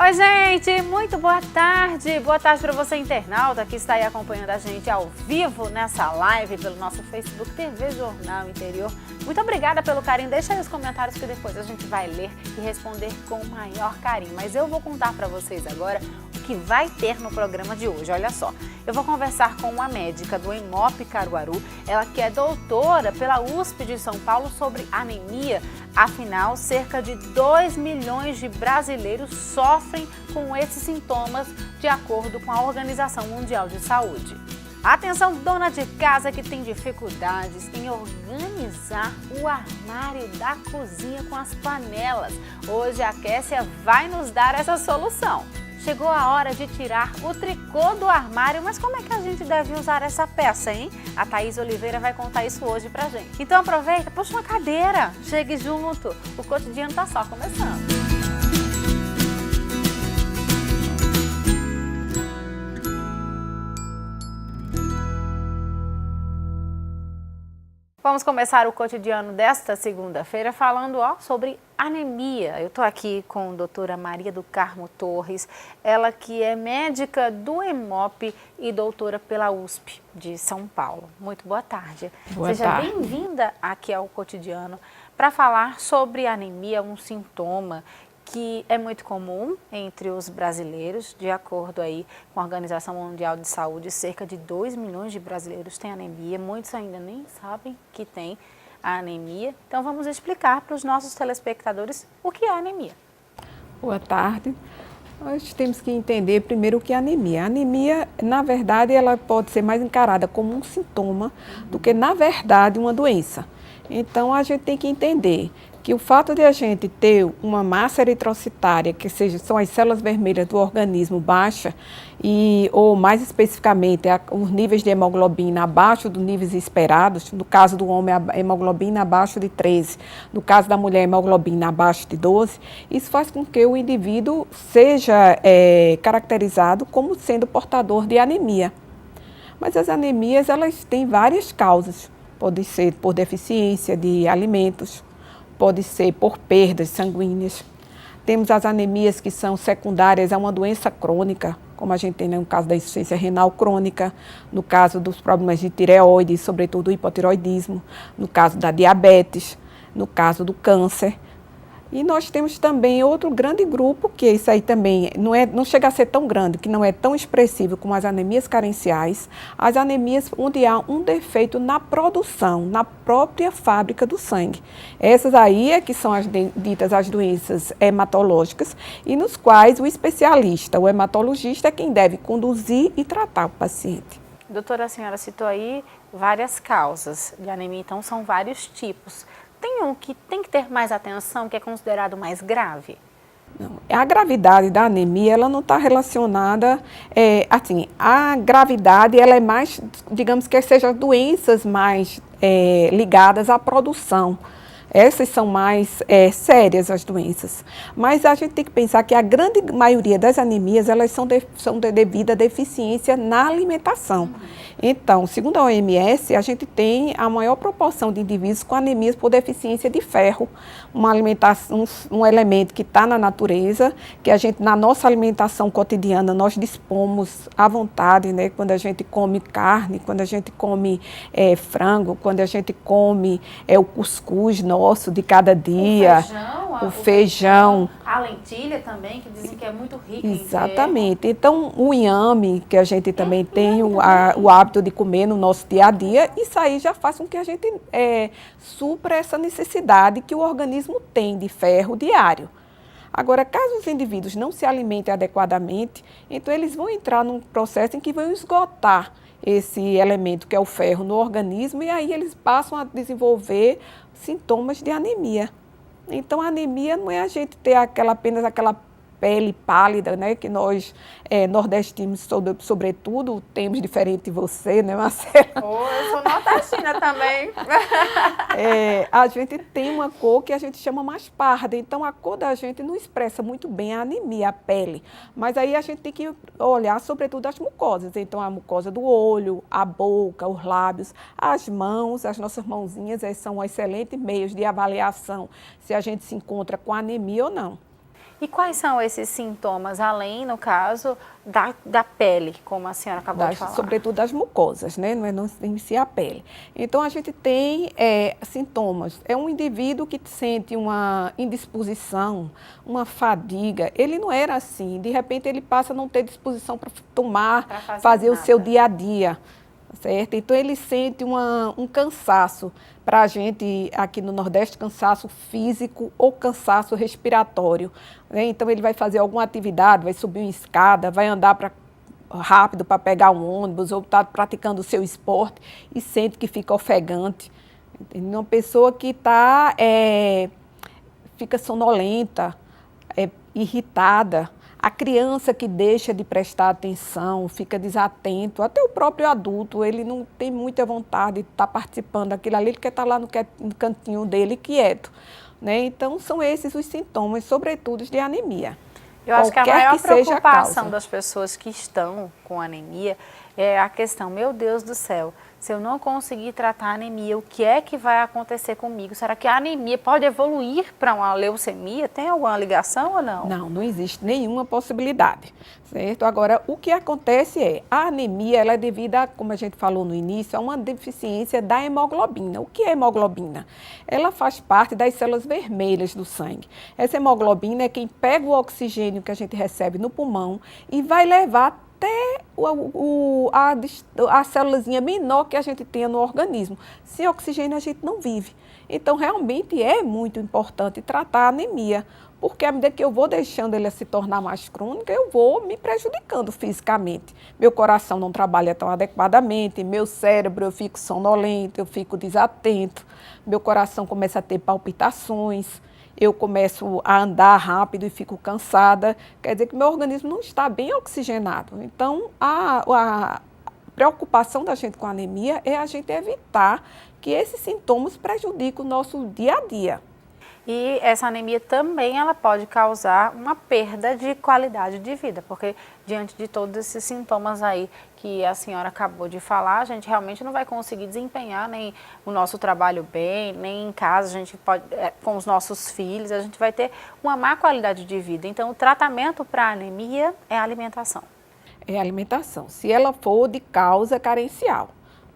Oi, gente, muito boa tarde. Boa tarde para você, internauta, que está aí acompanhando a gente ao vivo nessa live pelo nosso Facebook TV Jornal Interior. Muito obrigada pelo carinho. Deixa aí os comentários que depois a gente vai ler e responder com o maior carinho. Mas eu vou contar para vocês agora o que vai ter no programa de hoje. Olha só, eu vou conversar com uma médica do Hemop Caruaru, ela que é doutora pela USP de São Paulo sobre anemia. Afinal, cerca de 2 milhões de brasileiros sofrem com esses sintomas, de acordo com a Organização Mundial de Saúde. Atenção, dona de casa que tem dificuldades em organizar o armário da cozinha com as panelas. Hoje a Kessia vai nos dar essa solução. Chegou a hora de tirar o tricô do armário, mas como é que a gente deve usar essa peça, hein? A Thaís Oliveira vai contar isso hoje pra gente. Então aproveita, puxa uma cadeira, chegue junto, o cotidiano tá só começando. Vamos começar o cotidiano desta segunda-feira falando sobre anemia. Eu estou aqui com a doutora Maria do Carmo Torres, ela que é médica do Hemop e doutora pela USP de São Paulo. Muito boa tarde. Seja bem-vinda aqui ao cotidiano para falar sobre anemia, um sintoma que é muito comum entre os brasileiros, de acordo aí com a Organização Mundial de Saúde, cerca de 2 milhões de brasileiros têm anemia, muitos ainda nem sabem que tem a anemia. Então vamos explicar para os nossos telespectadores o que é anemia. Boa tarde. Nós temos que entender primeiro o que é anemia. A anemia, na verdade, ela pode ser mais encarada como um sintoma do que, na verdade, uma doença. Então a gente tem que entender que o fato de a gente ter uma massa eritrocitária, que são as células vermelhas do organismo baixa, ou mais especificamente os níveis de hemoglobina abaixo dos níveis esperados, no caso do homem a hemoglobina abaixo de 13, no caso da mulher a hemoglobina abaixo de 12, isso faz com que o indivíduo seja caracterizado como sendo portador de anemia. Mas as anemias, elas têm várias causas, pode ser por deficiência de alimentos, pode ser por perdas sanguíneas. Temos as anemias que são secundárias a uma doença crônica, como a gente tem no caso da insuficiência renal crônica, no caso dos problemas de tireoide, sobretudo o hipotireoidismo, no caso da diabetes, no caso do câncer. E nós temos também outro grande grupo, que isso aí também não chega a ser tão grande, que não é tão expressivo como as anemias carenciais, as anemias onde há um defeito na produção, na própria fábrica do sangue. Essas aí é que são as ditas as doenças hematológicas e nos quais o especialista, o hematologista, é quem deve conduzir e tratar o paciente. Doutora, a senhora citou aí várias causas de anemia, então são vários tipos. Tem um que tem que ter mais atenção, que é considerado mais grave? Não, a gravidade da anemia, ela não está relacionada, assim, a gravidade, ela é mais, digamos que sejam doenças mais ligadas à produção. Essas são mais sérias as doenças, mas a gente tem que pensar que a grande maioria das anemias, elas são devido à deficiência na alimentação. Então, segundo a OMS, a gente tem a maior proporção de indivíduos com anemias por deficiência de ferro, uma alimentação, um elemento que está na natureza, que a gente, na nossa alimentação cotidiana, nós dispomos à vontade, né? Quando a gente come carne, quando a gente come frango, quando a gente come o cuscuz nosso de cada dia, o feijão, a lentilha também, que dizem que é muito rica em ferro. Exatamente. Então, o inhame, que a gente também tem o hábito de comer no nosso dia a dia, isso aí já faz com que a gente supra essa necessidade que o organismo tem de ferro diário. Agora, caso os indivíduos não se alimentem adequadamente, então eles vão entrar num processo em que vão esgotar esse elemento que é o ferro no organismo e aí eles passam a desenvolver sintomas de anemia. Então, a anemia não é a gente ter apenas aquela pele pálida, né, que nós nordestinos, sobretudo, temos diferente de você, né, Marcela? Eu sou nordestina também. A gente tem uma cor que a gente chama mais parda, então a cor da gente não expressa muito bem a anemia, a pele, mas aí a gente tem que olhar sobretudo as mucosas, então a mucosa do olho, a boca, os lábios, as mãos, as nossas mãozinhas são excelentes meios de avaliação se a gente se encontra com anemia ou não. E quais são esses sintomas, além, no caso, da pele, como a senhora acabou de falar? Sobretudo das mucosas, né? Não é não em si a pele. Então, a gente tem sintomas. É um indivíduo que sente uma indisposição, uma fadiga. Ele não era assim. De repente, ele passa a não ter disposição para fazer o seu dia a dia. Certo? Então, ele sente um cansaço. Para a gente, aqui no Nordeste, cansaço físico ou cansaço respiratório. Né? Então, ele vai fazer alguma atividade, vai subir uma escada, vai andar rápido para pegar um ônibus, ou está praticando o seu esporte e sente que fica ofegante. Uma pessoa que fica sonolenta, irritada. A criança que deixa de prestar atenção, fica desatento, até o próprio adulto, ele não tem muita vontade de estar participando daquilo ali, ele quer estar lá no cantinho dele quieto. Né? Então, são esses os sintomas, sobretudo de anemia. Eu acho que a maior preocupação das pessoas que estão com anemia é a questão, meu Deus do céu, se eu não conseguir tratar a anemia, o que é que vai acontecer comigo? Será que a anemia pode evoluir para uma leucemia? Tem alguma ligação ou não? Não, não existe nenhuma possibilidade, certo? Agora, o que acontece a anemia, ela é devida, como a gente falou no início, a uma deficiência da hemoglobina. O que é hemoglobina? Ela faz parte das células vermelhas do sangue. Essa hemoglobina é quem pega o oxigênio que a gente recebe no pulmão e vai levar até a célulazinha menor que a gente tenha no organismo. Sem oxigênio a gente não vive. Então, realmente é muito importante tratar a anemia, porque à medida que eu vou deixando ele se tornar mais crônica, eu vou me prejudicando fisicamente. Meu coração não trabalha tão adequadamente, meu cérebro, eu fico sonolento, eu fico desatento, meu coração começa a ter palpitações, eu começo a andar rápido e fico cansada, quer dizer que meu organismo não está bem oxigenado. Então, a preocupação da gente com a anemia é a gente evitar que esses sintomas prejudiquem o nosso dia a dia. E essa anemia também ela pode causar uma perda de qualidade de vida, porque diante de todos esses sintomas aí que a senhora acabou de falar, a gente realmente não vai conseguir desempenhar nem o nosso trabalho bem, nem em casa, a gente pode, com os nossos filhos, a gente vai ter uma má qualidade de vida. Então, o tratamento para a anemia é a alimentação. É a alimentação, se ela for de causa carencial.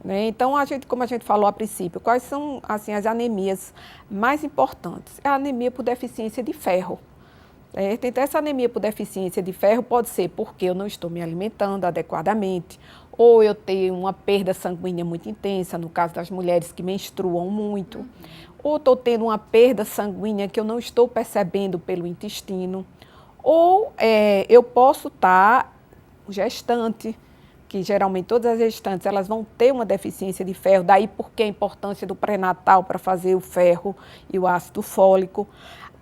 Né? Então, como a gente falou a princípio, quais são assim, as anemias mais importantes? A anemia por deficiência de ferro. Então, essa anemia por deficiência de ferro pode ser porque eu não estou me alimentando adequadamente, ou eu tenho uma perda sanguínea muito intensa, no caso das mulheres que menstruam muito, ou estou tendo uma perda sanguínea que eu não estou percebendo pelo intestino, ou eu posso estar gestante, que geralmente todas as gestantes elas vão ter uma deficiência de ferro, daí porque a importância do pré-natal para fazer o ferro e o ácido fólico.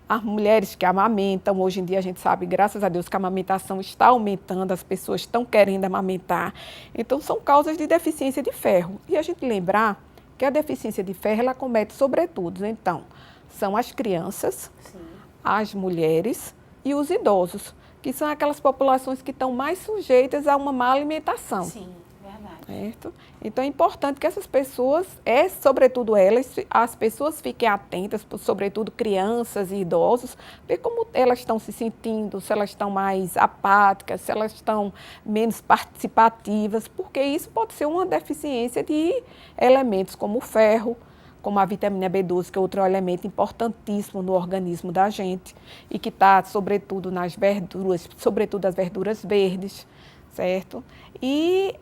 As mulheres que amamentam, hoje em dia a gente sabe, graças a Deus, que a amamentação está aumentando, as pessoas estão querendo amamentar. Então, são causas de deficiência de ferro. E a gente lembrar que a deficiência de ferro, ela acomete sobretudo, então, são as crianças, sim, as mulheres e os idosos, que são aquelas populações que estão mais sujeitas a uma má alimentação. Sim, verdade. Certo? Então, é importante que essas pessoas, sobretudo elas, as pessoas fiquem atentas, sobretudo crianças e idosos, ver como elas estão se sentindo, se elas estão mais apáticas, se elas estão menos participativas, porque isso pode ser uma deficiência de elementos como o ferro, como a vitamina B12, que é outro elemento importantíssimo no organismo da gente e que está, sobretudo, nas verduras, sobretudo as verduras verdes, certo? E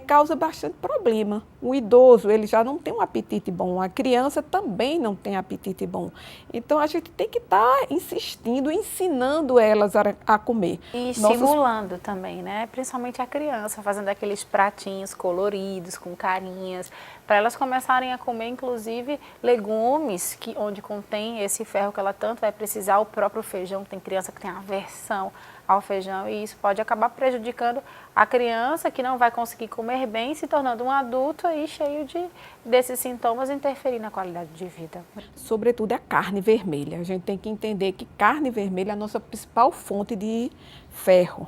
causa bastante problema. O idoso, ele já não tem um apetite bom, a criança também não tem apetite bom. Então, a gente tem que estar insistindo, ensinando elas a comer. E estimulando também, né? Principalmente a criança, fazendo aqueles pratinhos coloridos, com carinhas, para elas começarem a comer, inclusive, legumes, onde contém esse ferro que ela tanto vai precisar, o próprio feijão, tem criança que tem aversão ao feijão, e isso pode acabar prejudicando a criança, que não vai conseguir comer bem, se tornando um adulto aí cheio desses sintomas, interferir na qualidade de vida. Sobretudo a carne vermelha. A gente tem que entender que carne vermelha é a nossa principal fonte de ferro.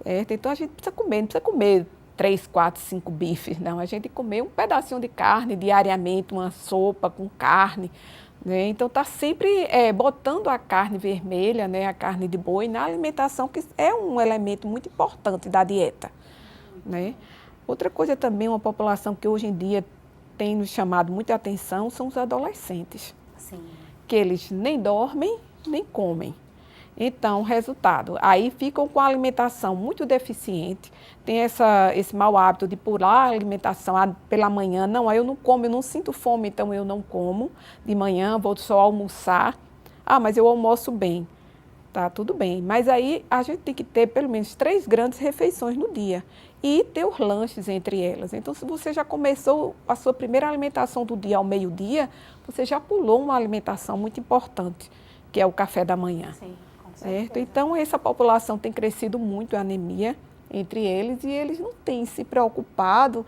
Então, a gente precisa comer, não precisa comer 3, 4, 5 bifes, não. A gente comer um pedacinho de carne diariamente, uma sopa com carne, né? Então, está sempre botando a carne vermelha, né, a carne de boi, na alimentação, que é um elemento muito importante da dieta, né? Outra coisa também, uma população que hoje em dia tem nos chamado muita atenção, são os adolescentes. Sim. Que eles nem dormem, nem comem. Então, resultado, aí ficam com a alimentação muito deficiente, tem esse mau hábito de pular a alimentação pela manhã. Não, aí eu não como, eu não sinto fome, então eu não como de manhã, vou só almoçar. Ah, mas eu almoço bem. Tá, tudo bem. Mas aí a gente tem que ter pelo menos 3 grandes refeições no dia e ter os lanches entre elas. Então, se você já começou a sua primeira alimentação do dia ao meio-dia, você já pulou uma alimentação muito importante, que é o café da manhã. Sim, com certeza. certeza. Então, essa população tem crescido muito, a anemia entre eles, e eles não têm se preocupado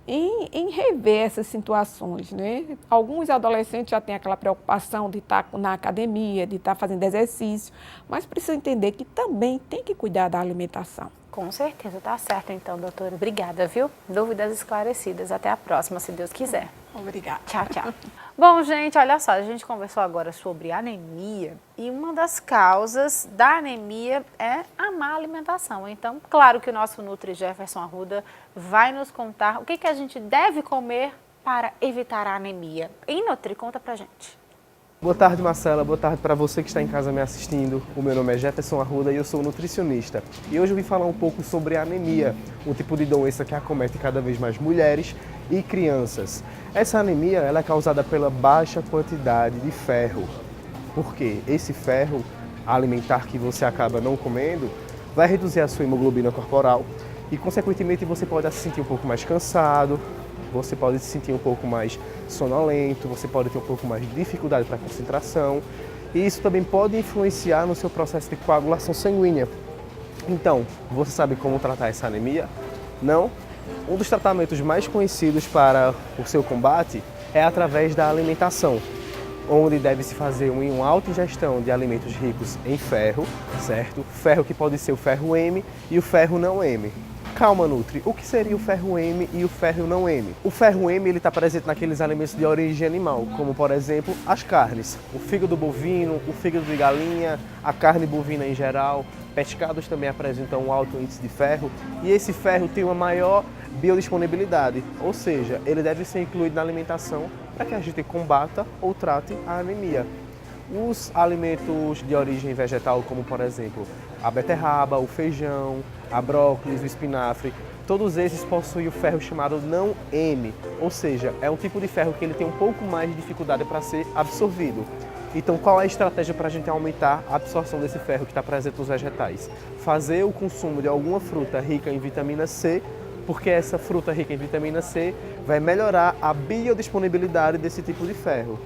em rever essas situações, né? Alguns adolescentes já têm aquela preocupação de estar na academia, de estar fazendo exercício, mas precisam entender que também tem que cuidar da alimentação. Com certeza, tá certo então, doutora. Obrigada, viu? Dúvidas esclarecidas. Até a próxima, se Deus quiser. Obrigada. Tchau, tchau. Bom, gente, olha só, a gente conversou agora sobre anemia e uma das causas da anemia é a má alimentação. Então, claro que o nosso Nutri Jefferson Arruda vai nos contar o que a gente deve comer para evitar a anemia. E Nutri, conta pra gente. Boa tarde, Marcela. Boa tarde para você que está em casa me assistindo. O meu nome é Jefferson Arruda e eu sou nutricionista. E hoje eu vim falar um pouco sobre a anemia, um tipo de doença que acomete cada vez mais mulheres e crianças. Essa anemia ela é causada pela baixa quantidade de ferro. Porque esse ferro alimentar que você acaba não comendo vai reduzir a sua hemoglobina corporal e, consequentemente, você pode se sentir um pouco mais cansado, você pode se sentir um pouco mais sonolento, você pode ter um pouco mais de dificuldade para concentração e isso também pode influenciar no seu processo de coagulação sanguínea. Então, você sabe como tratar essa anemia? Não? Um dos tratamentos mais conhecidos para o seu combate é através da alimentação, onde deve-se fazer uma alta ingestão de alimentos ricos em ferro, certo? Ferro que pode ser o ferro M e o ferro não M. Calma, Nutri, o que seria o ferro M e o ferro não M? O ferro M está presente naqueles alimentos de origem animal, como por exemplo as carnes, o fígado bovino, o fígado de galinha, a carne bovina em geral, pescados também apresentam um alto índice de ferro e esse ferro tem uma maior biodisponibilidade, ou seja, ele deve ser incluído na alimentação para que a gente combata ou trate a anemia. Os alimentos de origem vegetal, como por exemplo a beterraba, o feijão, a brócolis, o espinafre, todos esses possuem o ferro chamado não M, ou seja, é um tipo de ferro que ele tem um pouco mais de dificuldade para ser absorvido. Então, qual é a estratégia para a gente aumentar a absorção desse ferro que está presente nos vegetais? Fazer o consumo de alguma fruta rica em vitamina C, porque essa fruta rica em vitamina C vai melhorar a biodisponibilidade desse tipo de ferro.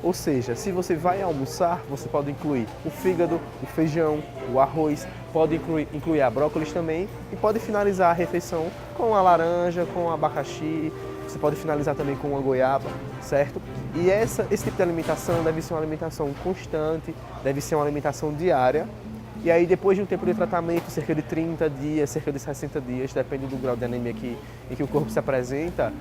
Ou seja, se você vai almoçar, você pode incluir o fígado, o feijão, o arroz, pode incluir a brócolis também e pode finalizar a refeição com a laranja, com o abacaxi, você pode finalizar também com uma goiaba, certo? E esse tipo de alimentação deve ser uma alimentação constante, deve ser uma alimentação diária. E aí, depois de um tempo de tratamento, cerca de 30 dias, cerca de 60 dias, depende do grau de anemia em que o corpo se apresenta,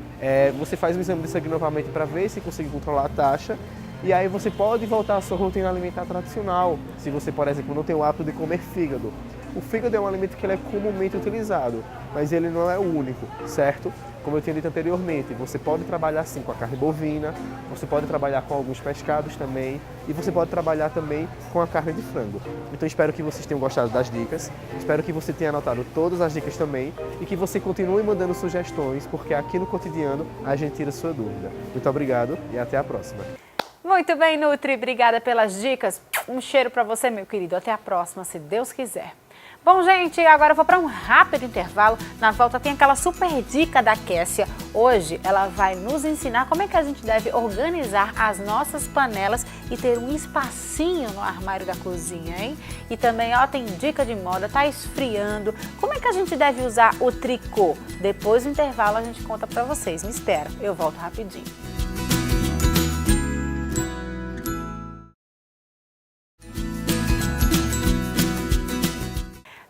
você faz um exame de sangue novamente para ver se consegue controlar a taxa. E aí você pode voltar à sua rotina alimentar tradicional, se você, por exemplo, não tem o hábito de comer fígado. O fígado é um alimento que ele é comumente utilizado, mas ele não é o único, certo? Como eu tinha dito anteriormente, você pode trabalhar sim com a carne bovina, você pode trabalhar com alguns pescados também, e você pode trabalhar também com a carne de frango. Então espero que vocês tenham gostado das dicas, espero que você tenha anotado todas as dicas também, e que você continue mandando sugestões, porque aqui no Cotidiano a gente tira sua dúvida. Muito obrigado e até a próxima. Muito bem, Nutri, obrigada pelas dicas. Um cheiro para você, meu querido. Até a próxima, se Deus quiser. Bom, gente, agora eu vou para um rápido intervalo. Na volta tem aquela super dica da Kessia. Hoje ela vai nos ensinar como é que a gente deve organizar as nossas panelas e ter um espacinho no armário da cozinha, hein? E também, ó, tem dica de moda, tá esfriando. Como é que a gente deve usar o tricô? Depois do intervalo a gente conta para vocês. Me espera, eu volto rapidinho.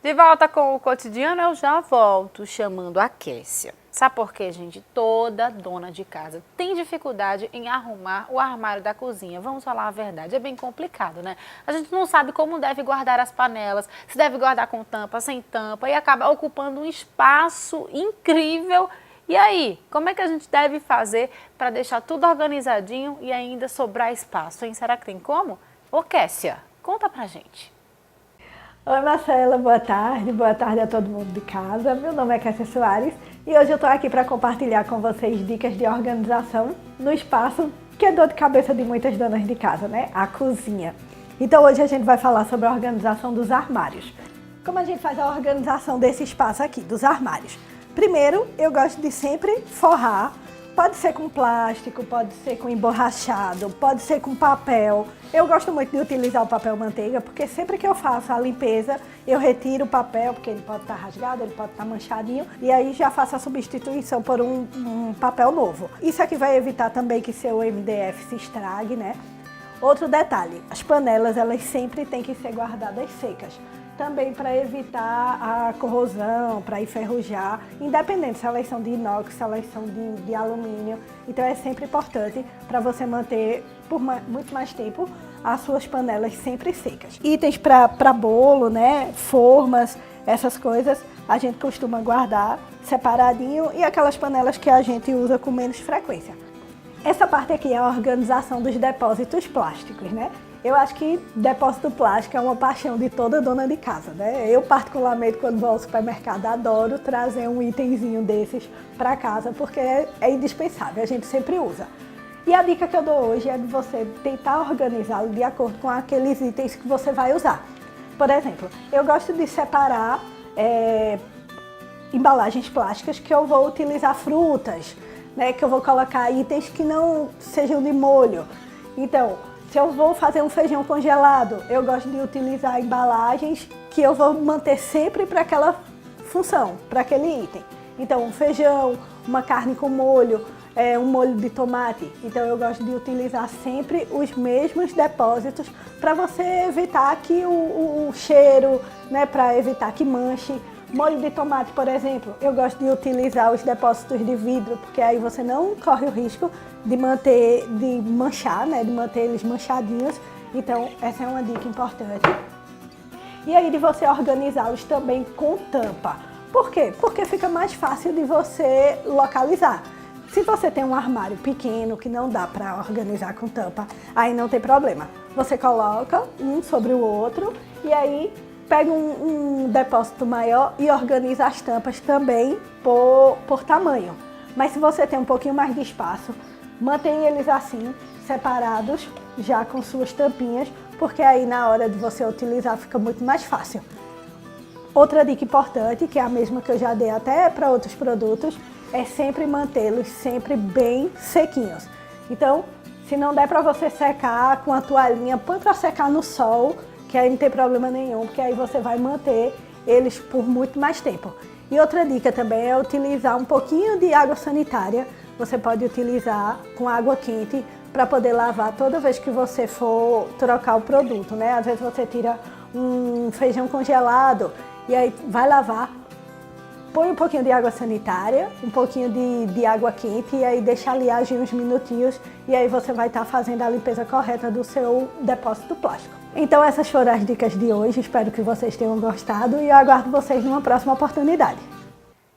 De volta com o Cotidiano, eu já volto chamando a Kessia. Sabe por quê, gente? Toda dona de casa tem dificuldade em arrumar o armário da cozinha. Vamos falar a verdade, é bem complicado, né? A gente não sabe como deve guardar as panelas, se deve guardar com tampa, sem tampa, e acaba ocupando um espaço incrível. E aí, como é que a gente deve fazer para deixar tudo organizadinho e ainda sobrar espaço, hein? Será que tem como? Ô, Kessia, conta pra gente. Oi, Marcela, boa tarde a todo mundo de casa. Meu nome é Kessia Soares e hoje eu estou aqui para compartilhar com vocês dicas de organização no espaço que é dor de cabeça de muitas donas de casa, né? A cozinha. Então hoje a gente vai falar sobre a organização dos armários. Como a gente faz a organização desse espaço aqui, dos armários? Primeiro, eu gosto de sempre forrar. Pode ser com plástico, pode ser com emborrachado, pode ser com papel. Eu gosto muito de utilizar o papel manteiga, porque sempre que eu faço a limpeza, eu retiro o papel, porque ele pode estar rasgado, ele pode estar manchadinho, e aí já faço a substituição por um papel novo. Isso aqui vai evitar também que seu MDF se estrague, né? Outro detalhe, as panelas, elas sempre têm que ser guardadas secas. Também para evitar a corrosão, para enferrujar, independente se elas são de inox, se elas são de alumínio. Então é sempre importante para você manter por muito mais tempo as suas panelas sempre secas. Itens para bolo, né, formas, essas coisas, a gente costuma guardar separadinho e aquelas panelas que a gente usa com menos frequência. Essa parte aqui é a organização dos depósitos plásticos, né? Eu acho que depósito plástico é uma paixão de toda dona de casa, né? Eu, particularmente, quando vou ao supermercado, adoro trazer um itemzinho desses para casa, porque é indispensável, a gente sempre usa. E a dica que eu dou hoje é de você tentar organizá-lo de acordo com aqueles itens que você vai usar. Por exemplo, eu gosto de separar embalagens plásticas que eu vou utilizar frutas, né? Que eu vou colocar itens que não sejam de molho. Então, se eu vou fazer um feijão congelado, eu gosto de utilizar embalagens que eu vou manter sempre para aquela função, para aquele item. Então, um feijão, uma carne com molho, um molho de tomate. Então, eu gosto de utilizar sempre os mesmos depósitos para você evitar que o cheiro, né, para evitar que manche. Molho de tomate, por exemplo, eu gosto de utilizar os depósitos de vidro, porque aí você não corre o risco de manchar, né, de manter eles manchadinhos. Então, essa é uma dica importante. E aí de você organizá-los também com tampa. Por quê? Porque fica mais fácil de você localizar. Se você tem um armário pequeno que não dá para organizar com tampa, aí não tem problema. Você coloca um sobre o outro e aí pega um depósito maior e organiza as tampas também por tamanho. Mas se você tem um pouquinho mais de espaço, mantenha eles assim, separados, já com suas tampinhas, porque aí na hora de você utilizar fica muito mais fácil. Outra dica importante, que é a mesma que eu já dei até para outros produtos, é sempre mantê-los sempre bem sequinhos. Então, se não der para você secar com a toalhinha, põe para secar no sol, que aí não tem problema nenhum, porque aí você vai manter eles por muito mais tempo. E outra dica também é utilizar um pouquinho de água sanitária. Você pode utilizar com água quente para poder lavar toda vez que você for trocar o produto, né? Às vezes você tira um feijão congelado e aí vai lavar, põe um pouquinho de água sanitária, um pouquinho de água quente e aí deixa ali agir uns minutinhos e aí você vai estar fazendo a limpeza correta do seu depósito plástico. Então essas foram as dicas de hoje, espero que vocês tenham gostado e eu aguardo vocês numa próxima oportunidade.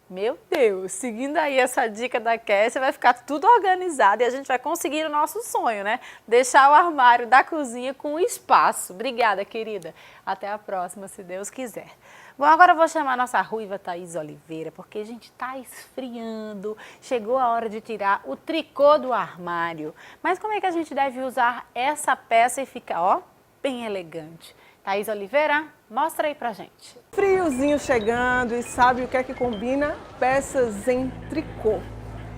Meu Deus, seguindo aí essa dica da Kessia, vai ficar tudo organizado e a gente vai conseguir o nosso sonho, né? Deixar o armário da cozinha com espaço. Obrigada, querida. Até a próxima, se Deus quiser. Bom, agora eu vou chamar a nossa ruiva Thaís Oliveira, porque a gente tá esfriando, chegou a hora de tirar o tricô do armário. Mas como é que a gente deve usar essa peça e ficar, ó, bem elegante? Thaís Oliveira, mostra aí pra gente. Friozinho chegando e sabe o que é que combina? Peças em tricô.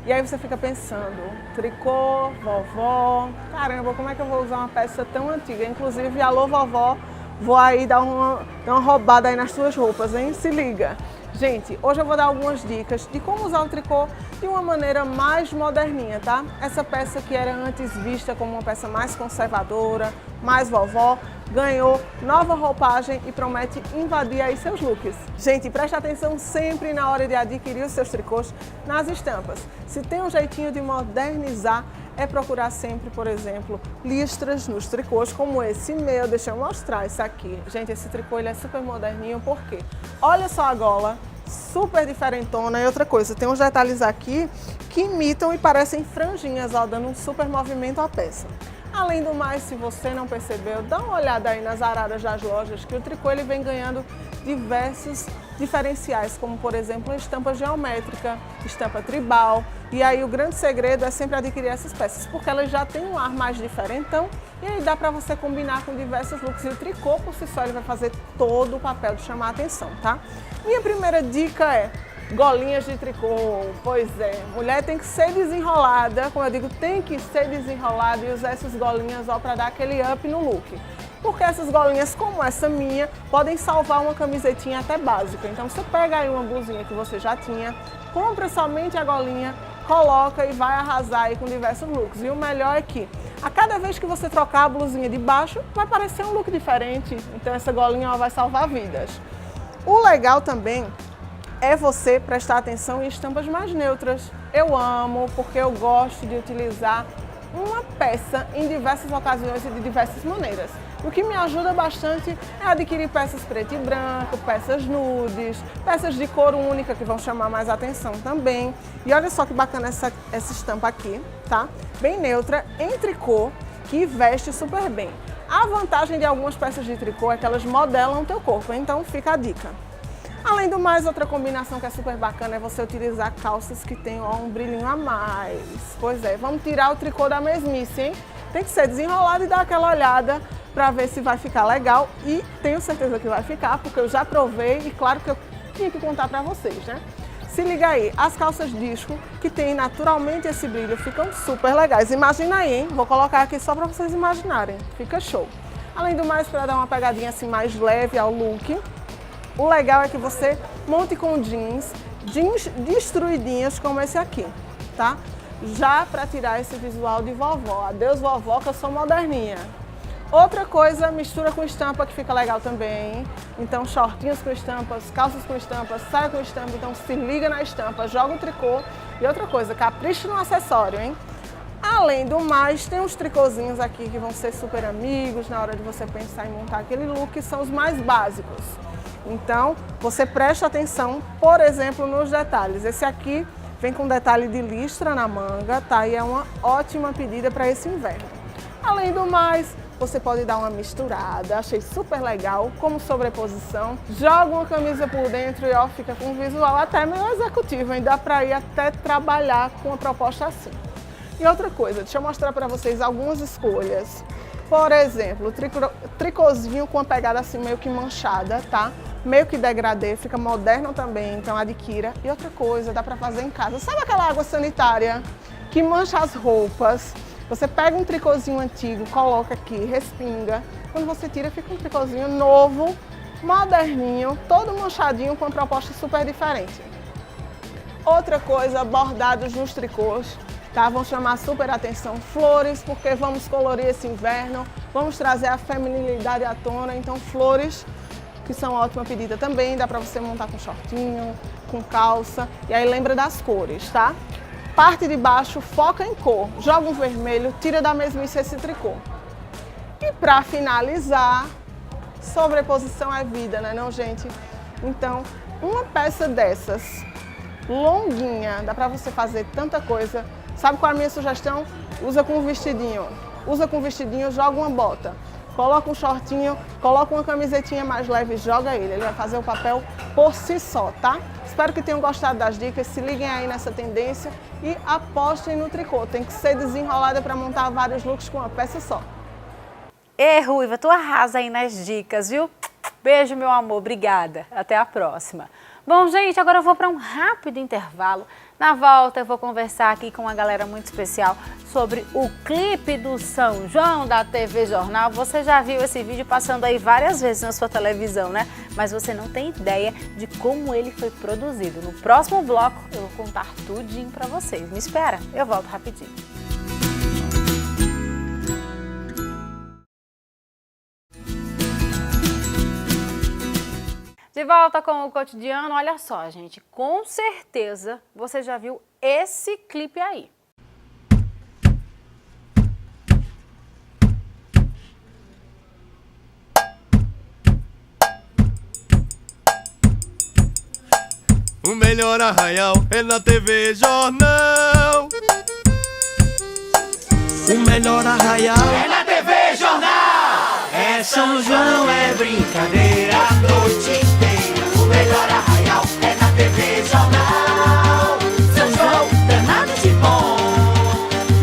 E aí você fica pensando, tricô, vovó, caramba, como é que eu vou usar uma peça tão antiga? Inclusive, alô vovó, vou aí dar uma roubada aí nas suas roupas, hein? Se liga. Gente, hoje eu vou dar algumas dicas de como usar o tricô de uma maneira mais moderninha, tá? Essa peça que era antes vista como uma peça mais conservadora, mais vovó, ganhou nova roupagem e promete invadir aí seus looks. Gente, preste atenção sempre na hora de adquirir os seus tricôs nas estampas. Se tem um jeitinho de modernizar, é procurar sempre, por exemplo, listras nos tricôs, como esse meu. Deixa eu mostrar esse aqui. Gente, esse tricô ele é super moderninho, por quê? Olha só a gola, super diferentona. E outra coisa, tem uns detalhes aqui que imitam e parecem franjinhas, ó, dando um super movimento à peça. Além do mais, se você não percebeu, dá uma olhada aí nas araras das lojas, que o tricô ele vem ganhando diversos diferenciais, como por exemplo, a estampa geométrica, estampa tribal. E aí o grande segredo é sempre adquirir essas peças, porque elas já têm um ar mais diferentão e aí dá para você combinar com diversos looks. E o tricô por si só ele vai fazer todo o papel de chamar a atenção, tá? Minha primeira dica é golinhas de tricô. Pois é, mulher tem que ser desenrolada, como eu digo, tem que ser desenrolada e usar essas golinhas para dar aquele up no look. Porque essas golinhas, como essa minha, podem salvar uma camisetinha até básica. Então você pega aí uma blusinha que você já tinha, compra somente a golinha, coloca e vai arrasar aí com diversos looks. E o melhor é que a cada vez que você trocar a blusinha de baixo, vai parecer um look diferente. Então essa golinha vai salvar vidas. O legal também é você prestar atenção em estampas mais neutras. Eu amo, porque eu gosto de utilizar uma peça em diversas ocasiões e de diversas maneiras. O que me ajuda bastante é adquirir peças preto e branco, peças nudes, peças de cor única que vão chamar mais atenção também. E olha só que bacana essa estampa aqui, tá? Bem neutra, em tricô, que veste super bem. A vantagem de algumas peças de tricô é que elas modelam o teu corpo, então fica a dica. Além do mais, outra combinação que é super bacana é você utilizar calças que tenham um brilhinho a mais. Pois é, vamos tirar o tricô da mesmice, hein? Tem que ser desenrolado e dar aquela olhada para ver se vai ficar legal. E tenho certeza que vai ficar, porque eu já provei e claro que eu tinha que contar para vocês, né? Se liga aí, as calças disco que tem naturalmente esse brilho ficam super legais. Imagina aí, hein? Vou colocar aqui só para vocês imaginarem. Fica show. Além do mais, para dar uma pegadinha assim mais leve ao look, o legal é que você monte com jeans destruidinhas como esse aqui, tá? Já para tirar esse visual de vovó. Adeus vovó, que eu sou moderninha. Outra coisa, mistura com estampa que fica legal também. Então, shortinhos com estampas, calças com estampas, saia com estampa. Então, se liga na estampa, joga o tricô. E outra coisa, capricha no acessório, hein? Além do mais, tem uns tricôzinhos aqui que vão ser super amigos na hora de você pensar em montar aquele look, que são os mais básicos. Então, você presta atenção, por exemplo, nos detalhes. Esse aqui vem com detalhe de listra na manga, tá? E é uma ótima pedida para esse inverno. Além do mais, você pode dar uma misturada, achei super legal, como sobreposição. Joga uma camisa por dentro e ó, fica com um visual até meio executivo, hein? Dá para ir até trabalhar com uma proposta assim. E outra coisa, deixa eu mostrar para vocês algumas escolhas. Por exemplo, tricôzinho com uma pegada assim meio que manchada, tá? Meio que degradê, fica moderno também, então adquira. E outra coisa, dá pra fazer em casa. Sabe aquela água sanitária que mancha as roupas? Você pega um tricôzinho antigo, coloca aqui, respinga. Quando você tira, fica um tricôzinho novo, moderninho, todo manchadinho com uma proposta super diferente. Outra coisa, bordados nos tricôs. Tá? Vão chamar super atenção, flores, porque vamos colorir esse inverno, vamos trazer a feminilidade à tona, então flores, que são ótima pedida também, dá pra você montar com shortinho, com calça, e aí lembra das cores, tá? Parte de baixo, foca em cor, joga um vermelho, tira da mesmice esse tricô. E pra finalizar, sobreposição é vida, né não, gente? Então, uma peça dessas, longuinha, dá pra você fazer tanta coisa. Sabe qual é a minha sugestão? Usa com um vestidinho. Usa com um vestidinho, joga uma bota. Coloca um shortinho, coloca uma camisetinha mais leve e joga ele. Ele vai fazer o papel por si só, tá? Espero que tenham gostado das dicas. Se liguem aí nessa tendência e apostem no tricô. Tem que ser desenrolada para montar vários looks com uma peça só. Ruiva, tu arrasa aí nas dicas, viu? Beijo, meu amor. Obrigada. Até a próxima. Bom, gente, agora eu vou para um rápido intervalo. Na volta eu vou conversar aqui com uma galera muito especial sobre o clipe do São João da TV Jornal. Você já viu esse vídeo passando aí várias vezes na sua televisão, né? Mas você não tem ideia de como ele foi produzido. No próximo bloco eu vou contar tudinho pra vocês. Me espera, eu volto rapidinho. De volta com o cotidiano, olha só, gente, com certeza você já viu esse clipe aí. O melhor arraial é na TV Jornal. O melhor arraial é na TV Jornal. É São João, é brincadeira a noite inteira. O melhor arraial é na TV Jornal. São João, danado de bom.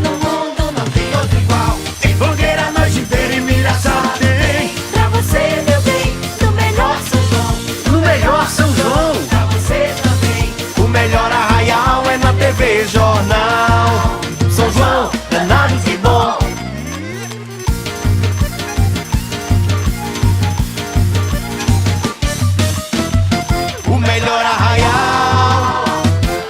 No mundo não tem outro igual. Em fogueira a noite inteira e Mirassol tem. Pra você, meu bem, no melhor São João. No melhor São João. Pra você também. O melhor arraial é na TV Jornal. São João, danado de bom. O melhor arraial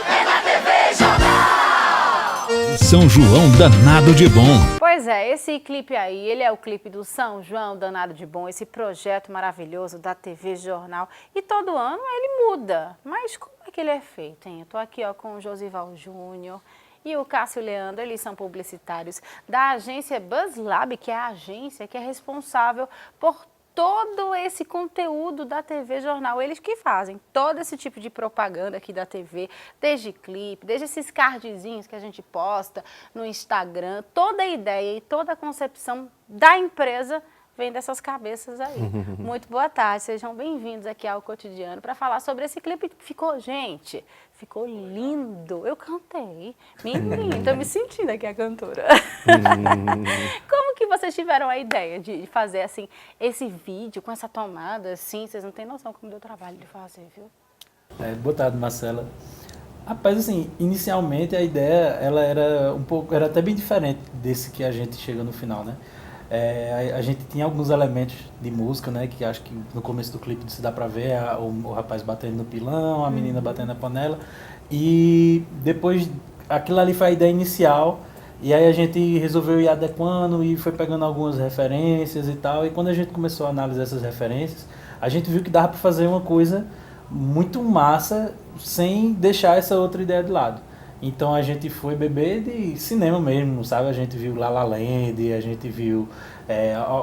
é na TV Jornal. São João danado de bom. Pois é, esse clipe aí, ele é o clipe do São João danado de bom, esse projeto maravilhoso da TV Jornal. E todo ano ele muda, mas como é que ele é feito, hein? Eu tô aqui ó, com o Josival Júnior e o Cássio Leandro, eles são publicitários da agência BuzzLab, que é a agência que é responsável por todo esse conteúdo da TV Jornal. Eles que fazem todo esse tipo de propaganda aqui da TV, desde clipe, desde esses cardzinhos que a gente posta no Instagram, toda a ideia e toda a concepção da empresa vem dessas cabeças aí. Muito boa tarde, sejam bem-vindos aqui ao Cotidiano para falar sobre esse clipe que ficou, gente, ficou lindo. Eu cantei, menino, tô me sentindo aqui a cantora. Como que vocês tiveram a ideia de fazer assim esse vídeo com essa tomada assim? Vocês não têm noção como deu trabalho de fazer, viu? Boa tarde, Marcela. Rapaz, assim, inicialmente a ideia ela era até bem diferente desse que a gente chega no final, né? A gente tinha alguns elementos de música, né? Que acho que no começo do clipe se dá pra ver o rapaz batendo no pilão, a menina batendo na panela. E depois, aquilo ali foi a ideia inicial. E aí a gente resolveu ir adequando e foi pegando algumas referências e tal. E quando a gente começou a analisar essas referências, a gente viu que dava pra fazer uma coisa muito massa sem deixar essa outra ideia de lado. Então a gente foi beber de cinema mesmo, sabe? A gente viu La La Land, a gente viu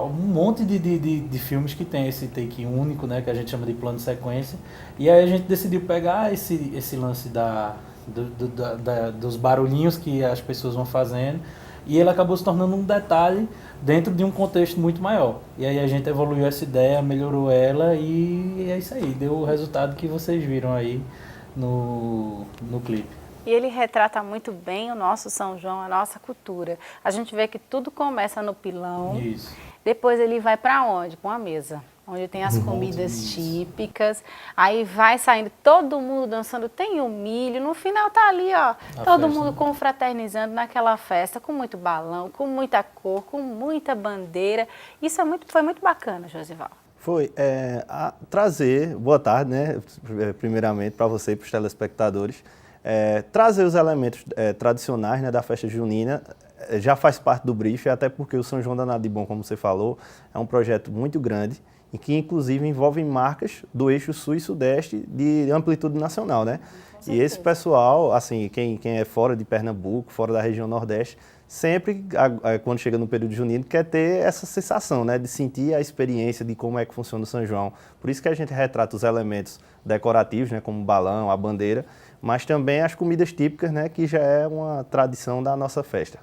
um monte de filmes que tem esse take único, né? Que a gente chama de plano de sequência. E aí a gente decidiu pegar esse lance dos barulhinhos que as pessoas vão fazendo e ele acabou se tornando um detalhe dentro de um contexto muito maior. E aí a gente evoluiu essa ideia, melhorou ela e é isso aí. Deu o resultado que vocês viram aí no clipe. E ele retrata muito bem o nosso São João, a nossa cultura. A gente vê que tudo começa no pilão. Isso. Depois ele vai para onde? Para uma mesa, onde tem as comidas típicas. Aí vai saindo todo mundo dançando, tem o milho. No final tá ali, ó, todo mundo confraternizando naquela festa, com muito balão, com muita cor, com muita bandeira. Isso foi muito bacana, Josival. Foi trazer, boa tarde, né? Primeiramente para você e para os telespectadores. Trazer os elementos tradicionais, né, da festa junina já faz parte do brief, até porque o São João Danado de Bom, como você falou, é um projeto muito grande e que inclusive envolve marcas do eixo sul e sudeste de amplitude nacional, né? E esse pessoal, assim, quem é fora de Pernambuco, fora da região Nordeste, sempre, quando chega no período junino, quer ter essa sensação, né, de sentir a experiência de como é que funciona o São João. Por isso que a gente retrata os elementos decorativos, né, como o balão, a bandeira, mas também as comidas típicas, né, que já é uma tradição da nossa festa.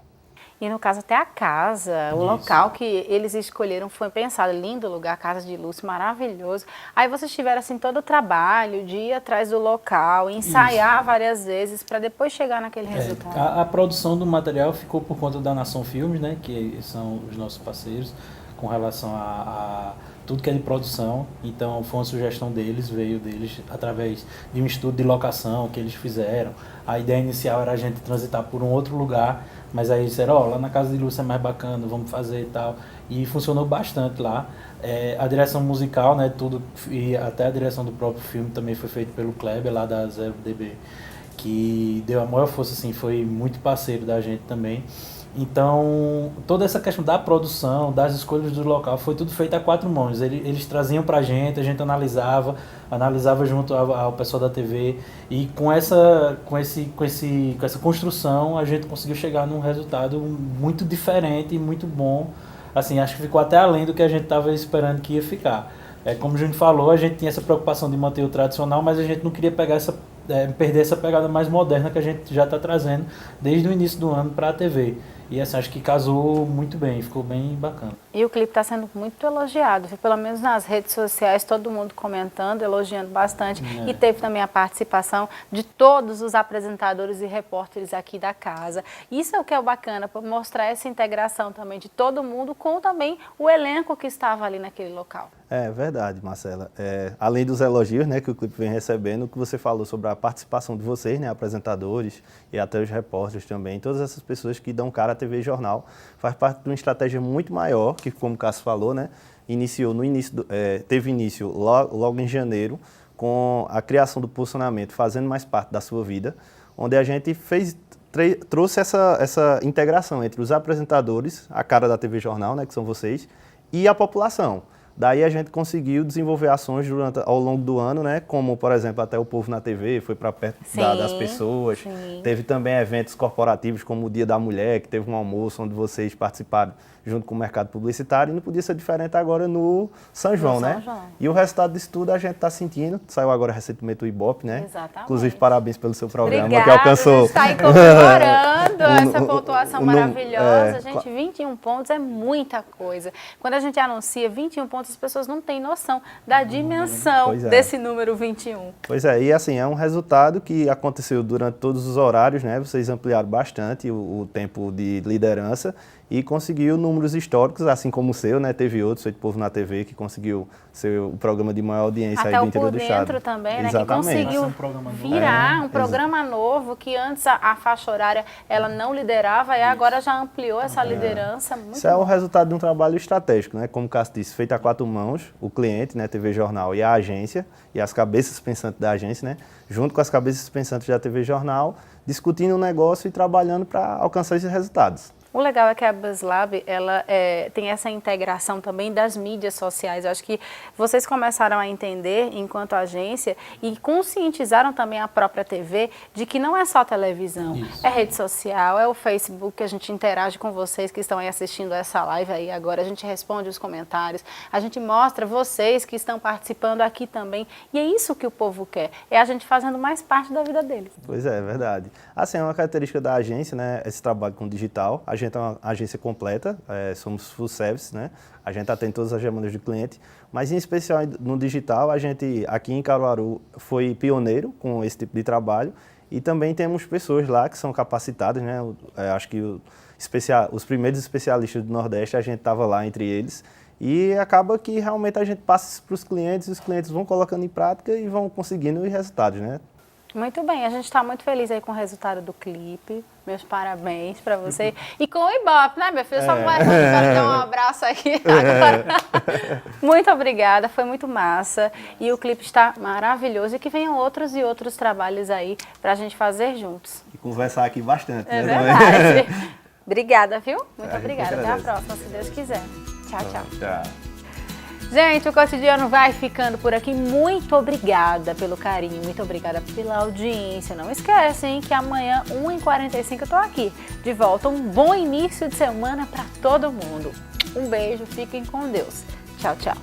E no caso até a casa, o local que eles escolheram foi pensado, lindo lugar, Casa de Lúcio, maravilhoso. Aí vocês tiveram assim todo o trabalho de ir atrás do local, ensaiar várias vezes para depois chegar naquele resultado. A produção do material ficou por conta da Nação Filmes, né, que são os nossos parceiros, com relação a tudo que é de produção, então foi uma sugestão deles, veio deles através de um estudo de locação que eles fizeram. A ideia inicial era a gente transitar por um outro lugar, mas aí disseram, lá na casa de Lúcia é mais bacana, vamos fazer e tal. E funcionou bastante lá. A direção musical, né, tudo, e até a direção do próprio filme também foi feito pelo Kleber, lá da 0DB, que deu a maior força, assim, foi muito parceiro da gente também. Então, toda essa questão da produção, das escolhas do local, foi tudo feito a 4 mãos. Eles traziam pra gente, a gente analisava junto ao pessoal da TV, e com essa construção a gente conseguiu chegar num resultado muito diferente e muito bom. Assim, acho que ficou até além do que a gente estava esperando que ia ficar. Como o Júnior falou, a gente tinha essa preocupação de manter o tradicional, mas a gente não queria perder essa pegada mais moderna que a gente já está trazendo desde o início do ano para a TV. E assim, acho que casou muito bem, ficou bem bacana. E o clipe está sendo muito elogiado, viu? Pelo menos nas redes sociais, todo mundo comentando, elogiando bastante. E teve também a participação de todos os apresentadores e repórteres aqui da casa. Isso é o que é bacana, para mostrar essa integração também de todo mundo com também o elenco que estava ali naquele local. É verdade, Marcela. Além dos elogios, né, que o clipe vem recebendo, o que você falou sobre a participação de vocês, né, apresentadores e até os repórteres também, todas essas pessoas que dão cara à TV Jornal, faz parte de uma estratégia muito maior, que como o Cássio falou, né, teve início logo em janeiro, com a criação do Posicionamento, fazendo mais parte da sua vida, onde a gente trouxe essa integração entre os apresentadores, a cara da TV Jornal, né, que são vocês, e a população. Daí a gente conseguiu desenvolver ações ao longo do ano, né? Como, por exemplo, até o Povo na TV, foi para perto das pessoas. Sim. Teve também eventos corporativos, como o Dia da Mulher, que teve um almoço onde vocês participaram junto com o mercado publicitário, e não podia ser diferente agora no São João, né? E o resultado disso tudo a gente está sentindo. Saiu agora recentemente o Ibope, né? Exatamente. Inclusive, parabéns pelo seu programa. Obrigada, que alcançou. A gente está aí comemorando essa pontuação maravilhosa. Gente, 21 pontos é muita coisa. Quando a gente anuncia 21 pontos, as pessoas não têm noção da dimensão desse número 21. Pois é, e assim, é um resultado que aconteceu durante todos os horários, né? Vocês ampliaram bastante o tempo de liderança e conseguiu números históricos, assim como o seu, né? Teve outros, Feito Povo na TV, que conseguiu ser o programa de maior audiência aí do interior do estado. Até o Por Dentro também, né? Exatamente. Que conseguiu virar um programa novo, que antes a faixa horária ela não liderava e agora já ampliou essa liderança. Muito Isso é o resultado de um trabalho estratégico, né? Como o Cássio disse, feito a 4 mãos, o cliente, né? TV Jornal e a agência, e as cabeças pensantes da agência, né? Junto com as cabeças pensantes da TV Jornal, discutindo o negócio e trabalhando para alcançar esses resultados. O legal é que a BuzzLab, ela tem essa integração também das mídias sociais. Eu acho que vocês começaram a entender, enquanto agência, e conscientizaram também a própria TV de que não é só televisão, é rede social, é o Facebook, que a gente interage com vocês que estão aí assistindo essa live aí agora, a gente responde os comentários, a gente mostra vocês que estão participando aqui também, e é isso que o povo quer, é a gente fazendo mais parte da vida deles. Pois é verdade. Assim, é uma característica da agência, né, esse trabalho com digital. A gente é uma agência completa, somos full service, né? A gente atende todas as demandas do cliente, mas em especial no digital, a gente aqui em Caruaru foi pioneiro com esse tipo de trabalho e também temos pessoas lá que são capacitadas, né? Acho que os primeiros especialistas do Nordeste, a gente estava lá entre eles e acaba que realmente a gente passa isso para os clientes e os clientes vão colocando em prática e vão conseguindo os resultados, né? Muito bem, a gente está muito feliz aí com o resultado do clipe. Meus parabéns para você. E com o Ibope, né, meu filho? Só vai dar um abraço aqui agora. Muito obrigada, foi muito massa. E o clipe está maravilhoso. E que venham outros e outros trabalhos aí para a gente fazer juntos. E conversar aqui bastante, né? É verdade. Obrigada, viu? Muito obrigada. Até a próxima, se Deus quiser. Tchau, tchau. Tchau. Gente, o Cotidiano vai ficando por aqui. Muito obrigada pelo carinho, muito obrigada pela audiência. Não esquece, hein, que amanhã, 1h45, eu tô aqui. De volta, um bom início de semana para todo mundo. Um beijo, fiquem com Deus. Tchau, tchau.